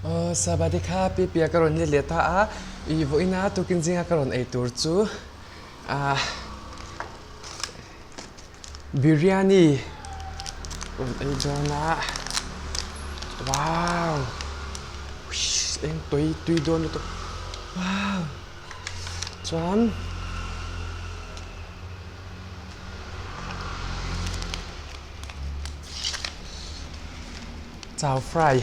สวัสดีครับพี่เปียกรณีเลียตาอีโวอินาตุกินจิงกรณไอตูร์จูอ่าบิริยานีไอจอนะว้าวเอ็งตุยโดนตัวว้าวจอนเจ้าฟราย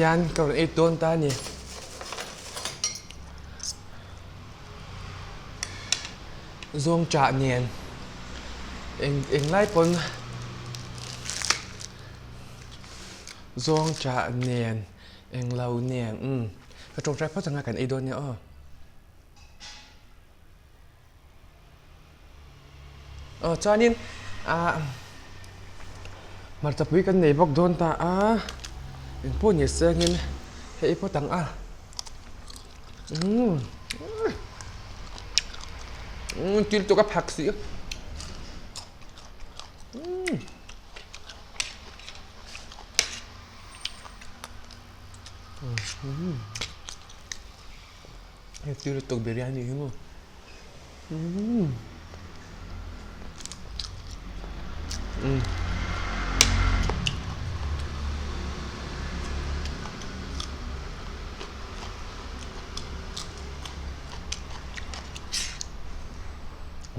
จานกรณไอโดนตานี่ซงจ่าเนียนเอ็งไล่ปนซงจ่าเนียนเอ็งเราเนียนกระจงใจพ่อจะงานกันไอโดนเนี่ยจอนินมาจับวิกันในบอกโดนตาเป็นผู้เหนียเสียเงินให้พ่อตังกินตัวกับผักสิให้ตีรตัวเบียร์นี่ขึ้นมา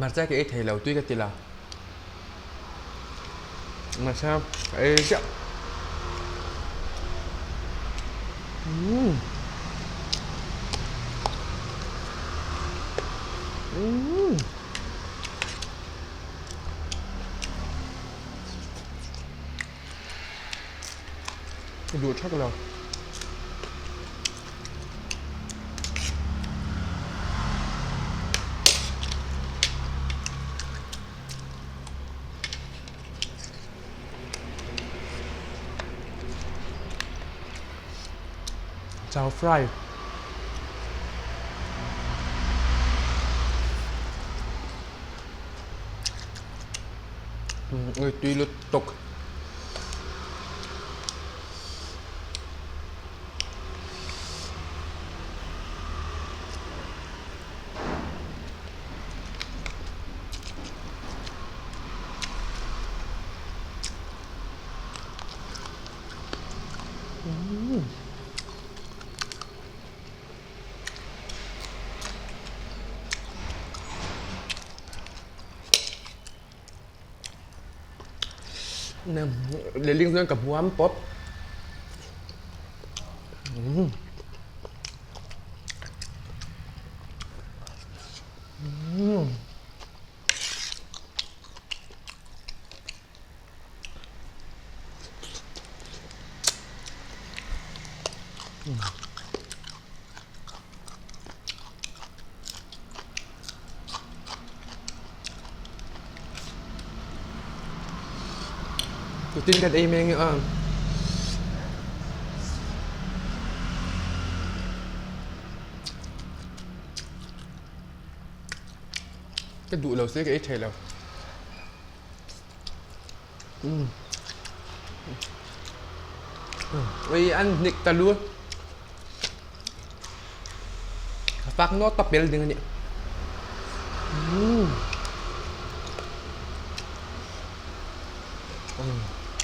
มาจากไอ้เทเลวตุ้ยกันตีละมาชอบไอ้เจ้าดูชอบกันแล้วเจ้าฟรายตีรถตกเนี่ยเลี้ยงเรื่องกับหัวมันป๊อปกูกินกันเองเองก็ดูเราซื้อกับไอ้เทแล้วไอ้อันนิกตะลุยฟักโน้ตตะเปลดึงอันนี้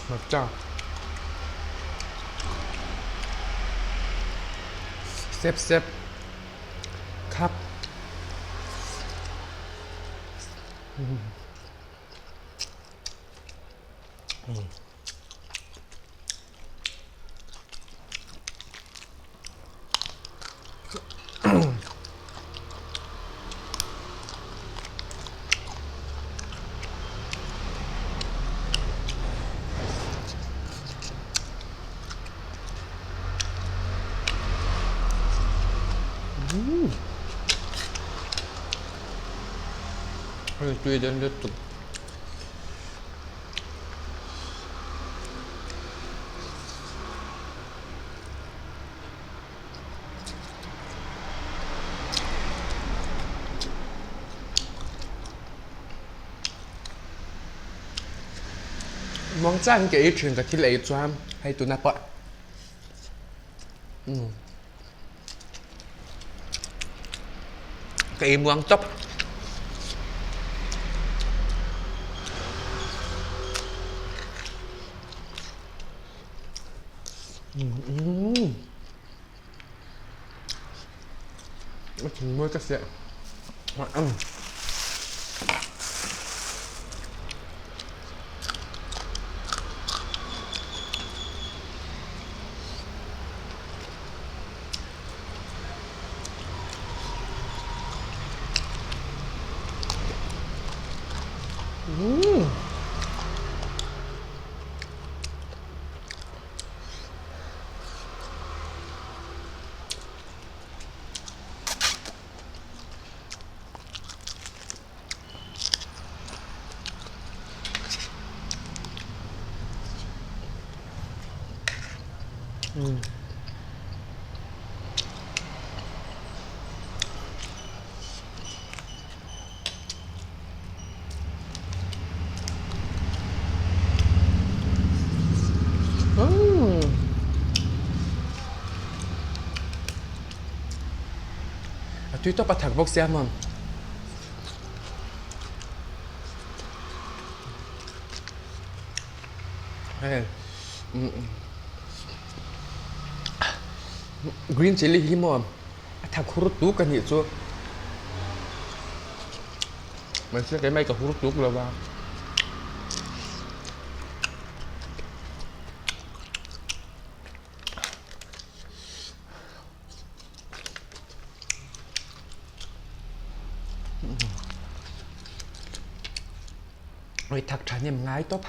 มาจ้าเซฟครับช่วยเดินเดือดตุกมองจ้างเก๋ถึงกับที่ไหลจ้ามให้ตัวนับปะ Cái muang top. Nó chừng môi các sẹo. Tuy to patak bok siya mom. Hey. Green chili hi mom. Atak hurut tu kan hi chu. Mình sẽ cái mấy cái hurut tu là vào. Rồi thật ra nhầm ngái tốt.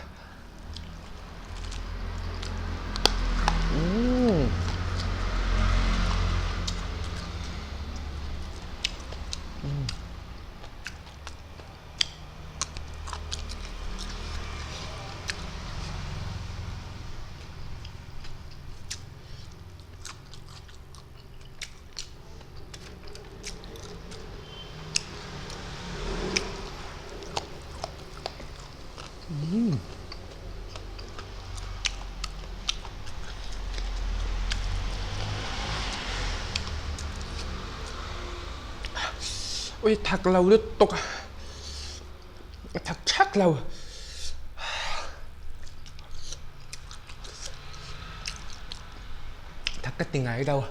Ôi thật lâu đứt tục. Thật chắc lâu. Thật cái tiếng ấy đâu.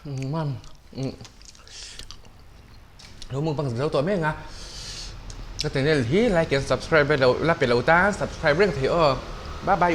Ngon. Nếuมึงฟังเสียงตัวไม่ไงก็ถึงได้ที่ไลค์กด subscribe ไปแล้วรับไปแล้วจ้า subscribe เรื่องที่บ๊ายบาย